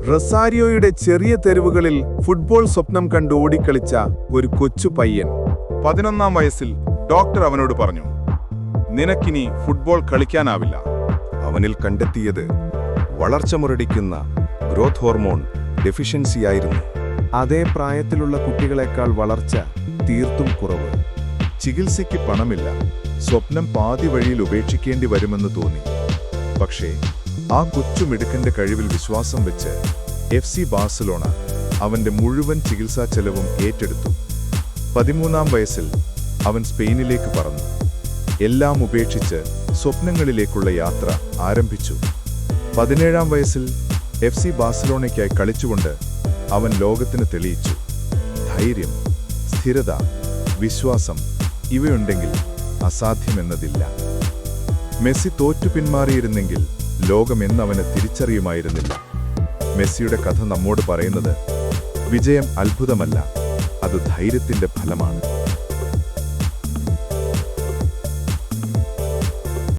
റൊസാരിയോയുടെ ചെറിയ തെരുവുകളിൽ ഫുട്ബോൾ സ്വപ്നം കണ്ട് ഓടിക്കളിച്ച ഒരു കൊച്ചു പയ്യൻ 11-ാം വയസ്സിൽ ഡോക്ടർ അവനോട് പറഞ്ഞു, നിനക്കിനി ഫുട്ബോൾ കളിക്കാനാവില്ല. അവനിൽ കണ്ടെത്തിയത് വളർച്ച മുരടിക്കുന്ന ഗ്രോത്ത് ഹോർമോൺ ഡെഫിഷ്യൻസിയായിരുന്നു. അതേ പ്രായത്തിലുള്ള കുട്ടികളെക്കാൾ വളർച്ച തീർത്തും കുറവ്. ചികിത്സയ്ക്ക് പണമില്ല. സ്വപ്നം പാതി വഴിയിൽ ഉപേക്ഷിക്കേണ്ടി വരുമെന്ന് തോന്നി. പക്ഷേ ആ കൊച്ചുമിടുക്കന്റെ കഴിവിൽ വിശ്വാസം വെച്ച് FC ബാഴ്സലോണ അവന്റെ മുഴുവൻ ചികിത്സാ ചെലവും ഏറ്റെടുത്തു. 13-ാം വയസ്സിൽ അവൻ സ്പെയിനിലേക്ക് പറന്നു. എല്ലാം ഉപേക്ഷിച്ച് സ്വപ്നങ്ങളിലേക്കുള്ള യാത്ര ആരംഭിച്ചു. 17-ാം വയസ്സിൽ FC ബാഴ്സലോണയ്ക്കായി കളിച്ചുകൊണ്ട് അവൻ ലോകത്തിന് തെളിയിച്ചു, ധൈര്യം, സ്ഥിരത, വിശ്വാസം ഇവയുണ്ടെങ്കിൽ അസാധ്യമെന്നതില്ല. മെസ്സി തോറ്റു പിന്മാറിയിരുന്നെങ്കിൽ ലോകമെന്നവനെ തിരിച്ചറിയുമായിരുന്നില്ല. മെസ്സിയുടെ കഥ നമ്മോട് പറയുന്നത്, വിജയം അത്ഭുതമല്ല, അത് ധൈര്യത്തിന്റെ ഫലമാണ്.